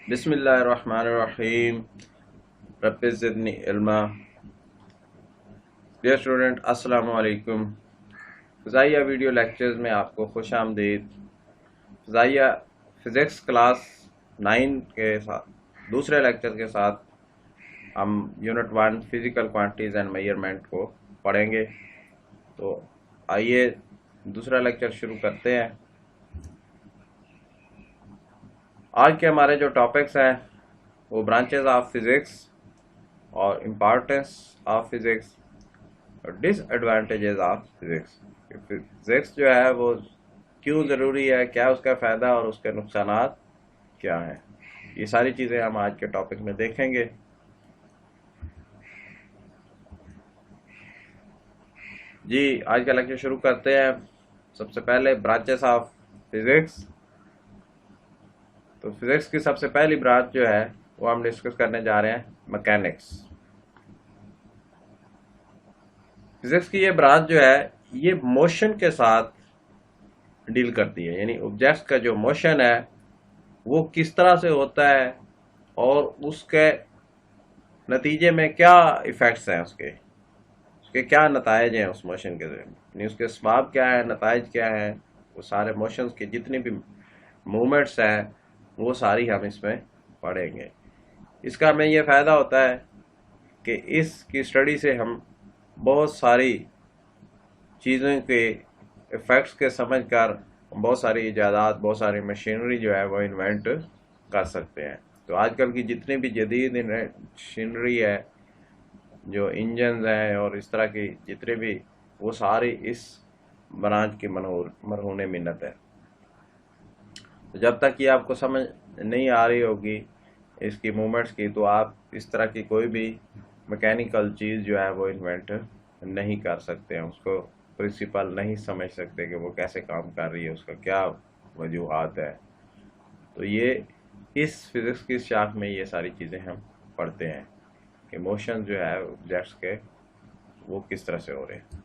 بسم اللہ الرحمن الرحیم رب زدنی علما۔ ڈیئر اسٹوڈنٹ، السلام علیکم۔ فضائیہ ویڈیو لیکچرز میں آپ کو خوش آمدید۔ فضائیہ فزکس کلاس 9 کے ساتھ دوسرے لیکچر کے ساتھ ہم unit 1 physical quantities and measurement کو پڑھیں گے۔ تو آئیے دوسرا لیکچر شروع کرتے ہیں۔ آج کے ہمارے جو ٹاپکس ہیں وہ برانچز آف فزکس اور امپارٹینس آف فزکس اور ڈس ایڈوانٹیجز آف فزکس۔ فزکس جو ہے وہ کیوں ضروری ہے، کیا اس کا فائدہ اور اس کے نقصانات کیا ہیں، یہ ساری چیزیں ہم آج کے ٹاپک میں دیکھیں گے۔ جی، آج کا لیکچر شروع کرتے ہیں۔ سب سے پہلے برانچز آف فزکس۔ تو فزکس کی سب سے پہلی برانچ جو ہے وہ ہم ڈسکس کرنے جا رہے ہیں میکینکس۔ فزکس کی یہ برانچ جو ہے یہ موشن کے ساتھ ڈیل کرتی ہے، یعنی آبجیکٹس کا جو موشن ہے وہ کس طرح سے ہوتا ہے اور اس کے نتیجے میں کیا ایفیکٹس ہیں، اس کے کیا نتائج ہیں اس موشن کے ذریعے، یعنی اس کے اسباب کیا ہیں، نتائج کیا ہیں، وہ سارے موشنز کی جتنی بھی موومنٹس ہیں وہ ساری ہم اس میں پڑھیں گے۔ اس کا ہمیں یہ فائدہ ہوتا ہے کہ اس کی اسٹڈی سے ہم بہت ساری چیزوں کے ایفیکٹس کے سمجھ کر بہت ساری ایجادات، بہت ساری مشینری جو ہے وہ انوینٹ کر سکتے ہیں۔ تو آج کل کی جتنی بھی جدید مشینری ہے، جو انجنز ہیں اور اس طرح کی جتنے بھی، وہ ساری اس برانچ کی مرہون منت ہے۔ جب تک یہ آپ کو سمجھ نہیں آ رہی ہوگی اس کی موومنٹس کی، تو آپ اس طرح کی کوئی بھی میکینیکل چیز جو ہے وہ انوینٹ نہیں کر سکتے ہیں، اس کو پرنسپل نہیں سمجھ سکتے کہ وہ کیسے کام کر رہی ہے، اس کا کیا وجوہات ہے۔ تو یہ اس فزکس کی شاخ میں یہ ساری چیزیں ہم پڑھتے ہیں کہ موشن جو ہے آبجیکٹس کے وہ کس طرح سے ہو رہے ہیں۔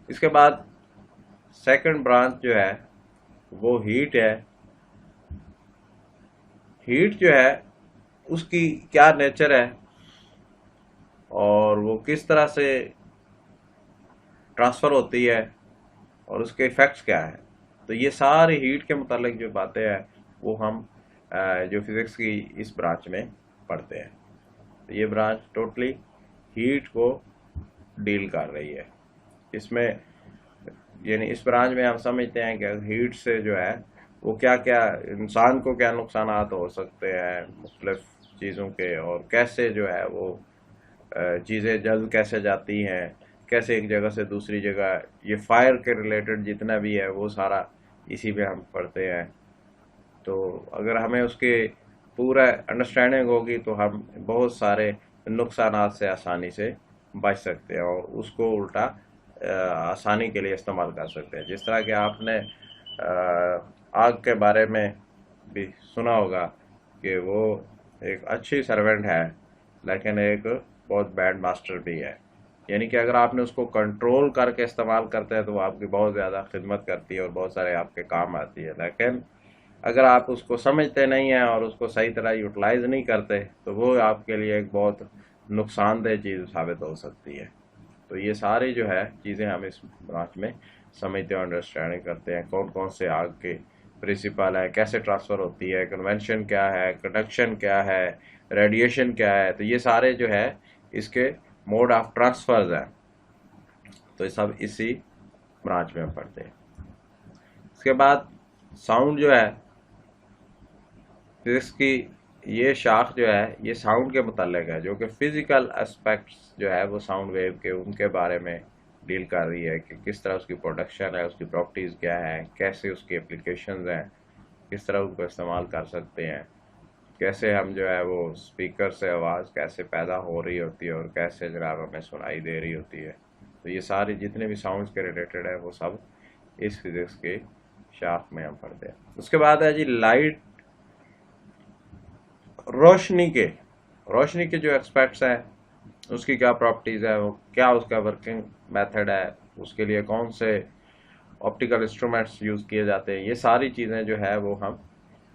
اس کے بعد سیکنڈ برانچ جو ہے وہ ہیٹ ہے۔ ہیٹ جو ہے اس کی کیا نیچر ہے اور وہ کس طرح سے ٹرانسفر ہوتی ہے اور اس کے ایفیکٹس کیا ہیں، تو یہ ساری ہیٹ کے متعلق جو باتیں ہیں وہ ہم جو فزکس کی اس برانچ میں پڑھتے ہیں۔ تو یہ برانچ ٹوٹلی ہیٹ کو ڈیل کر رہی ہے۔ اس میں یعنی اس برانچ میں ہم سمجھتے ہیں کہ ہیٹ سے جو ہے وہ کیا کیا انسان کو کیا نقصانات ہو سکتے ہیں مختلف چیزوں کے، اور کیسے جو ہے وہ چیزیں جل کیسے جاتی ہیں، کیسے ایک جگہ سے دوسری جگہ، یہ فائر کے ریلیٹڈ جتنا بھی ہے وہ سارا اسی میں ہم پڑھتے ہیں۔ تو اگر ہمیں اس کے پورا انڈرسٹینڈنگ ہوگی تو ہم بہت سارے نقصانات سے آسانی سے بچ سکتے ہیں اور اس کو الٹا آسانی کے لیے استعمال کر سکتے ہیں۔ جس طرح کہ آپ نے آگ کے بارے میں بھی سنا ہوگا کہ وہ ایک اچھی سرونٹ ہے لیکن ایک بہت بیڈ ماسٹر بھی ہے، یعنی کہ اگر آپ نے اس کو کنٹرول کر کے استعمال کرتے ہیں تو وہ آپ کی بہت زیادہ خدمت کرتی ہے اور بہت سارے آپ کے کام آتی ہے، لیکن اگر آپ اس کو سمجھتے نہیں ہیں اور اس کو صحیح طرح یوٹیلائز نہیں کرتے تو وہ آپ کے لیے ایک بہت نقصان دہ چیز ثابت ہو سکتی ہے۔ تو یہ ساری جو ہے چیزیں ہم اس برانچ میں سمجھتے ہیں، انڈرسٹینڈنگ کرتے ہیں، کون کون سے آگ کے پرنسپل ہے، کیسے ٹرانسفر ہوتی ہے، کنونشن کیا ہے، کنڈکشن کیا ہے، ریڈیشن کیا ہے، تو یہ سارے جو ہے اس کے موڈ آف ٹرانسفرز ہیں۔ تو یہ سب اسی برانچ میں ہم پڑھتے ہیں۔ اس کے بعد ساؤنڈ جو ہے فزکس کی یہ شاخ جو ہے یہ ساؤنڈ کے متعلق ہے، جو کہ فزیکل اسپیکٹس جو ہے وہ ساؤنڈ ویو کے ان کے بارے میں ڈیل کر رہی ہے کہ کس طرح اس کی پروڈکشن ہے، اس کی پراپرٹیز کیا ہے، کیسے اس کی اپلیکیشنز ہیں، کس طرح ان کو استعمال کر سکتے ہیں، کیسے ہم جو ہے وہ اسپیکر سے آواز کیسے پیدا ہو رہی ہوتی ہے اور کیسے جناب ہمیں سنائی دے رہی ہوتی ہے۔ تو یہ ساری جتنے بھی ساؤنڈز کے ریلیٹڈ ہے وہ سب اس فزکس کے شاخ میں ہم پڑھتے ہیں۔ اس کے بعد ہے جی لائٹ، روشنی کے جو ایکسپیکٹس ہیں اس کی کیا پراپرٹیز ہے، وہ کیا اس کا ورکنگ میتھڈ ہے، اس کے لیے کون سے آپٹیکل انسٹرومنٹس یوز کیے جاتے ہیں، یہ ساری چیزیں جو ہے وہ ہم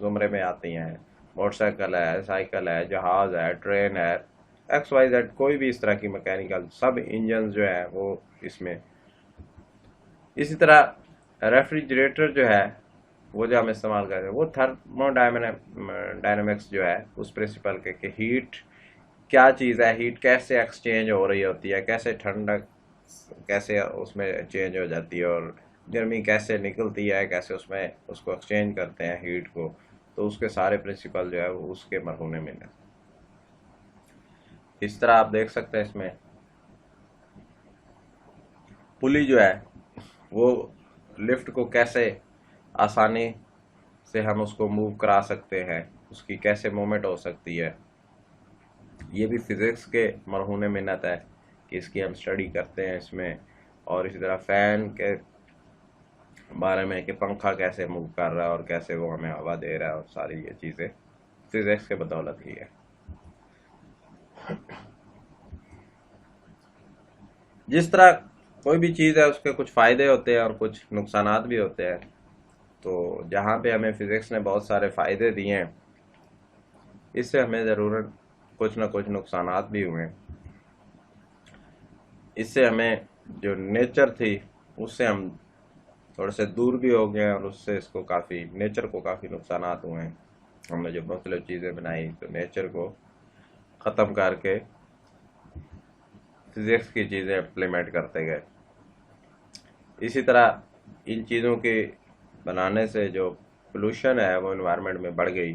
زمرے میں آتی ہیں. موٹرسائیکل ہے، سائیکل ہے، جہاز ہے، ٹرین ہے، ایکس وائی زیڈ، کوئی بھی اس طرح کی میکینیکل سب انجن جو ہے وہ اس میں. اسی طرح ریفریجریٹر جو ہے وہ جو ہم استعمال کرتے ہیں وہ تھرمو ڈائنامکس جو ہے اس پرنسپل کے کہ ہیٹ کیا چیز ہے، ہیٹ کیسے ایکسچینج ہو رہی ہوتی ہے، کیسے ٹھنڈک کیسے اس میں چینج ہو جاتی ہے، اور گرمی کیسے نکلتی ہے، کیسے اس میں اس کو ایکسچینج کرتے ہیں ہیٹ کو. تو اس کے سارے پرنسپل جو ہے وہ اس کے مرہون میں ہے. اس طرح آپ دیکھ سکتے ہیں اس میں پلی جو ہے وہ لفٹ کو کیسے آسانی سے ہم اس کو موو کرا سکتے ہیں، اس کی کیسے موومنٹ ہو سکتی ہے. یہ بھی فزکس کے مرہون منت ہے کہ اس کی ہم اسٹڈی کرتے ہیں اس میں. اور اسی طرح فین کے بارے میں کہ پنکھا کیسے موو کر رہا ہے اور کیسے وہ ہمیں ہوا دے رہا ہے، اور ساری یہ چیزیں فزکس کے بدولت ہی ہے. جس طرح کوئی بھی چیز ہے اس کے کچھ فائدے ہوتے ہیں اور کچھ نقصانات بھی ہوتے ہیں. تو جہاں پہ ہمیں فزکس نے بہت سارے فائدے دیے ہیں، اس سے ہمیں ضرورت کچھ نہ کچھ نقصانات بھی ہوئے. اس سے ہمیں جو نیچر تھی اس سے ہم تھوڑے سے دور بھی ہو گئے ہیں، اور اس سے اس کو کافی نیچر کو کافی نقصانات ہوئے ہیں. ہم نے جو مختلف چیزیں بنائی تو نیچر کو ختم کر کے فزکس کی چیزیں امپلیمنٹ کرتے گئے. اسی طرح ان چیزوں کے بنانے سے جو پولوشن ہے وہ انوائرمنٹ میں بڑھ گئی،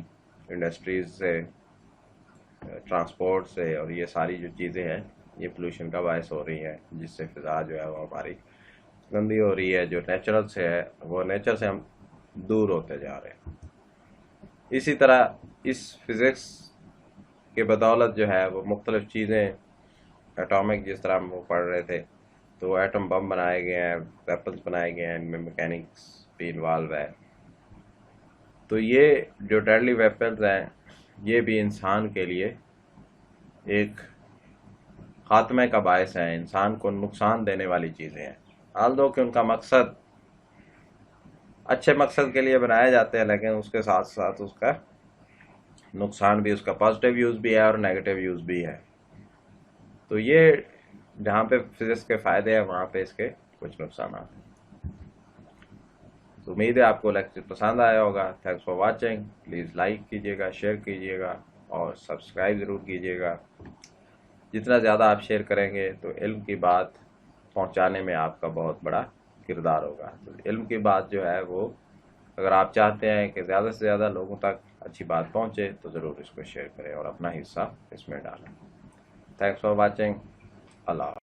انڈسٹریز سے، ٹرانسپورٹ سے، اور یہ ساری جو چیزیں ہیں یہ پولوشن کا باعث ہو رہی ہیں، جس سے فضا جو ہے وہ ہماری گندی ہو رہی ہے. جو نیچرل سے ہے وہ نیچر سے ہم دور ہوتے جا رہے ہیں. اسی طرح اس فزکس کے بدولت جو ہے وہ مختلف چیزیں ایٹامک، جس طرح ہم وہ پڑھ رہے تھے تو ایٹم بم بنائے گئے ہیں، ویپنس بنائے گئے ہیں، ان میں میکینکس بھی انوالو ہے. تو یہ جو ڈیڈلی ویپنز ہیں یہ بھی انسان کے لیے ایک خاتمے کا باعث ہے، انسان کو نقصان دینے والی چیزیں ہیں. آلدو کہ ان کا مقصد اچھے مقصد کے لیے بنائے جاتے ہیں، لیکن اس کے ساتھ ساتھ اس کا نقصان بھی، اس کا پازیٹیو یوز بھی ہے اور نیگیٹو یوز بھی ہے. تو یہ جہاں پہ فزکس کے فائدے ہیں وہاں پہ اس کے کچھ نقصانات ہیں. تو امید ہے آپ کو لیکچر پسند آیا ہوگا. Thanks for watching. Please like کیجیے گا، شیئر کیجیے گا اور سبسکرائب ضرور کیجیے گا. جتنا زیادہ آپ شیئر کریں گے تو علم کی بات پہنچانے میں آپ کا بہت بڑا کردار ہوگا. تو علم کی بات جو ہے وہ اگر آپ چاہتے ہیں کہ زیادہ سے زیادہ لوگوں تک اچھی بات پہنچے تو ضرور اس کو شیئر کریں اور اپنا حصہ اس میں ڈالیں. Thanks for watching. اللہ